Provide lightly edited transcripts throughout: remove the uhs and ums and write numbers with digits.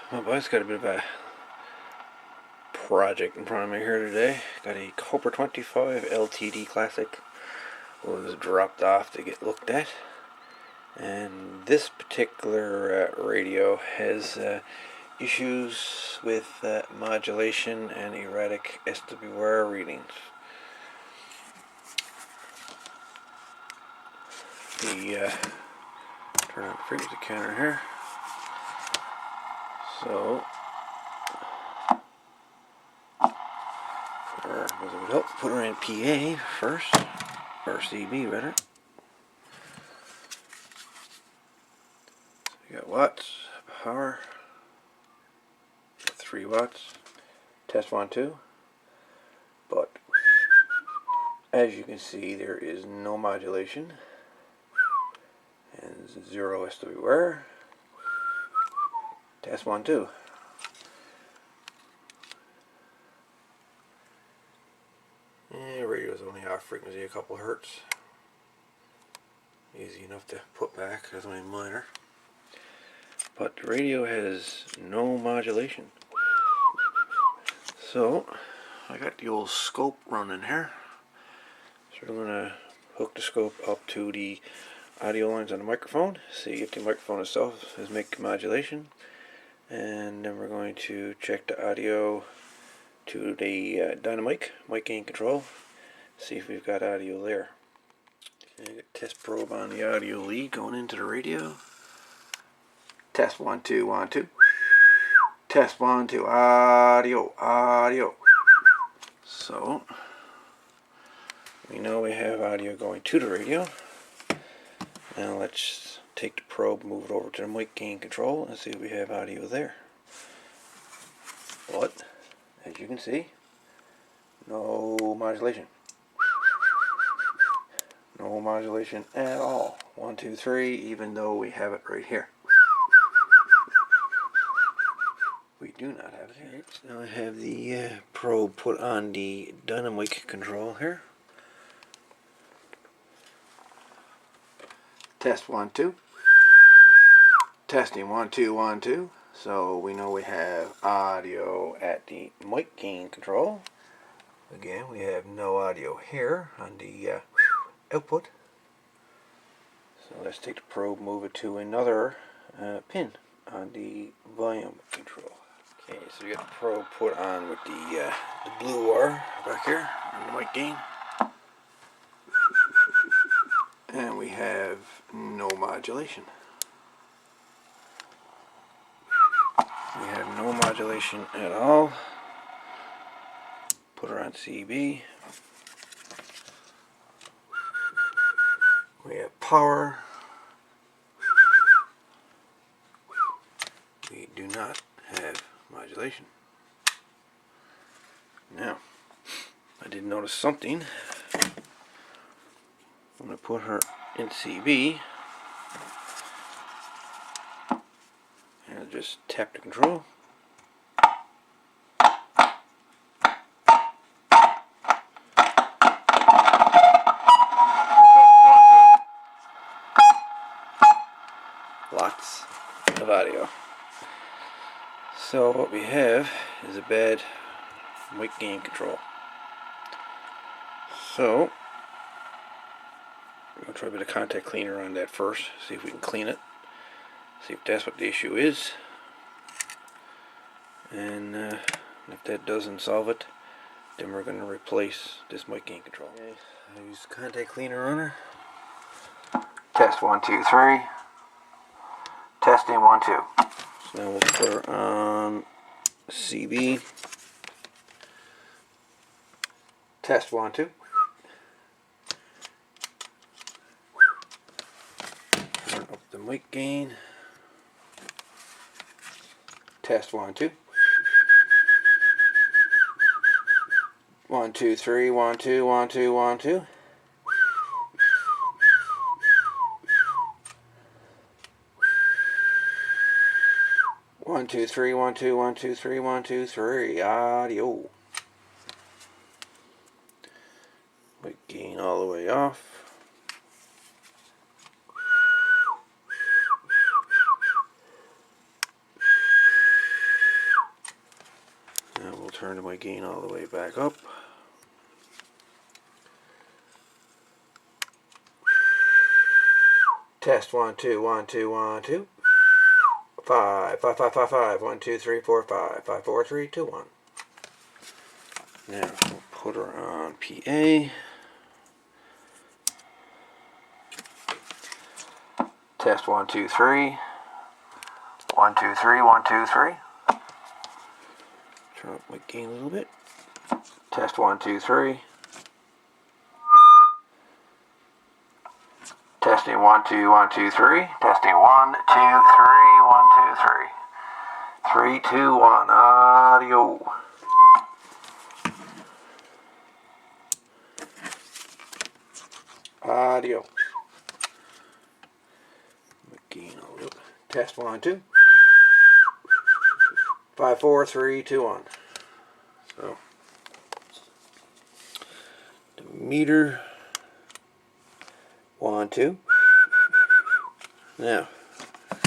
Well, boys, got a bit of a project in front of me here today. Got a COBRA 25 LTD Classic. Was dropped off to get looked at, and this particular radio has issues with modulation and erratic SWR readings. The turn on the frequency counter here. So, as it would help, put her in PA first, or CB rather. So you got watts, power, 3 watts, test 1, 2. But as you can see, there is no modulation and 0 SWR. Test 1, 2. Radio's only off frequency a couple hertz. Easy enough to put back, it's only minor. But the radio has no modulation. So I got the old scope running here. So I'm going to hook the scope up to the audio lines on the microphone, see if the microphone itself is making modulation, and then we're going to check the audio to the dynamic mic gain control, see if we've got audio there. Okay, got a test probe on the audio lead going into the radio. Test 1, 2, 1, 2. Test 1, 2, audio. So we know we have audio going to the radio. Now let's take the probe, move it over to the mic gain control, and see if we have audio there. But as you can see, no modulation. No modulation at all. 1, 2, 3, even though we have it right here. We do not have it here. So now I have the probe put on the dynamic control here. Test 1, 2. Testing 1, 2, 1, 2. So we know we have audio at the mic gain control. Again, we have no audio here on the output. So let's take the probe, move it to another pin on the volume control. Okay, so we got the probe put on with the blue wire back here on the mic gain. And we have no modulation. We have no modulation at all. Put her on CB. We have power. We do not have modulation. Now, I did notice something. I'm going to put her in CB and I'll just tap the control. Lots of audio. So what we have is a bad mic gain control. So we're going to try a bit of contact cleaner on that first, see if we can clean it, see if that's what the issue is, and if that doesn't solve it, then we're going to replace this mic gain control. Okay, I use contact cleaner on her. Test 1, 2, 3. Testing 1, 2. So now we'll put her on CB. Test 1, 2. Turn up the mic gain. Test 1, 2. 1, 2, 3. 1, 2, 1, 2, 1, 2. 1, 2, 3, 1, 2, 1, 2, 3, 1, 2, 3. Audio. Mic gain all the way off. turn my gain all the way back up. Test 1 2 1 2 1 2. 5 5 5 5 5 1 2 3 4 5 5 4 3 2 1. Now we'll put her on PA. Test 1 2 3. 1 2 3 1 2 3. Turn up my gain a little bit. Test 1 2 3. Testing 1 2 1 2 3. Testing 1 2 3 1 2 3. 3 2 1. Audio. Audio. Gain a little. Test 1 2. 5 4 3 2 1. So the meter 1 2. Now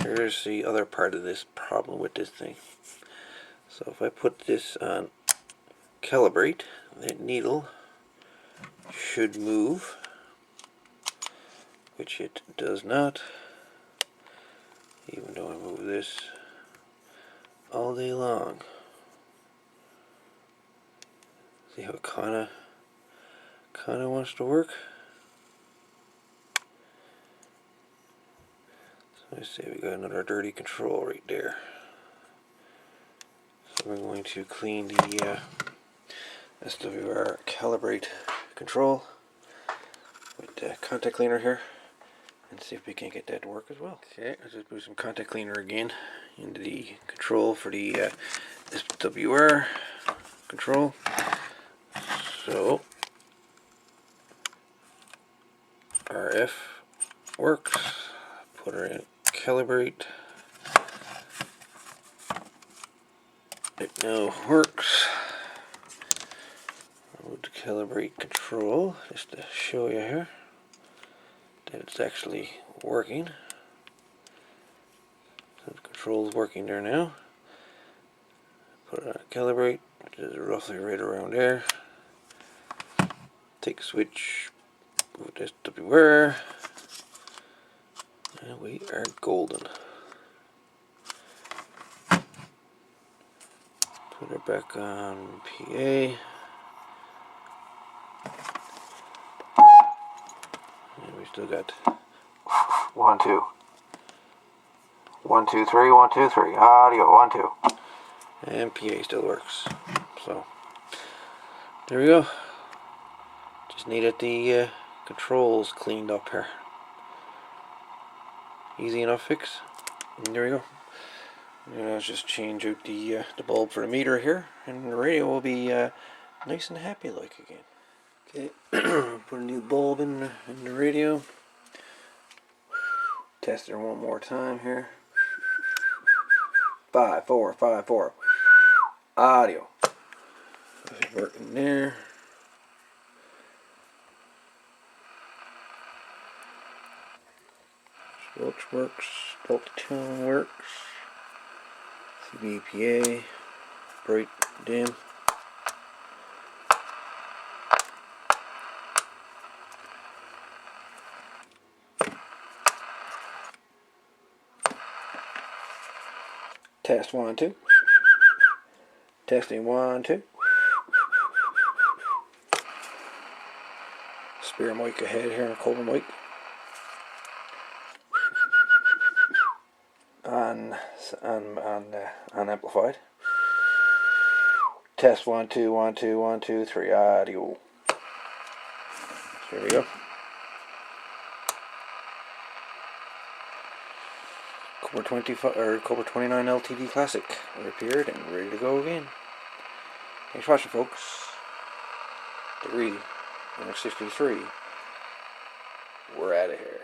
here's the other part of this problem with this thing. So if I put this on calibrate, the needle should move, which it does not, even though I move this all day long. See how it kinda wants to work? So I say we got another dirty control right there. So we're going to clean the SWR calibrate control with the contact cleaner here and see if we can get that to work as well. Okay, let's just put some contact cleaner again into the control for the SWR control. So RF works. Put her in calibrate. It now works. I'll move to calibrate control just to show you here that it's actually working. So the control is working there now. Put it on calibrate, which is roughly right around there. Take a switch, move this SWR, and we are golden. Put it back on PA. And we still got 1 2. 1 2 3 1 2 3. Audio 1 2. And PA still works. So there we go. Just needed the controls cleaned up here. Easy enough fix. And there we go. Let's just change out the bulb for the meter here, and the radio will be nice and happy like again. Okay, put a new bulb in the radio. Test it one more time here. 5 4 5 4. Audio. It's working there. Switch works. Multi-tone works. CBPA. Bright, dim. Test 1 2. Testing 1 2. Spare mic ahead here, COBRA mic. On amplified. Test 1 2 1 2 1 2 3. Audio. There we go. COBRA 25 or COBRA 29 LTD Classic repaired and ready to go again. Thanks for watching, folks. Degree number 63. We're out of here.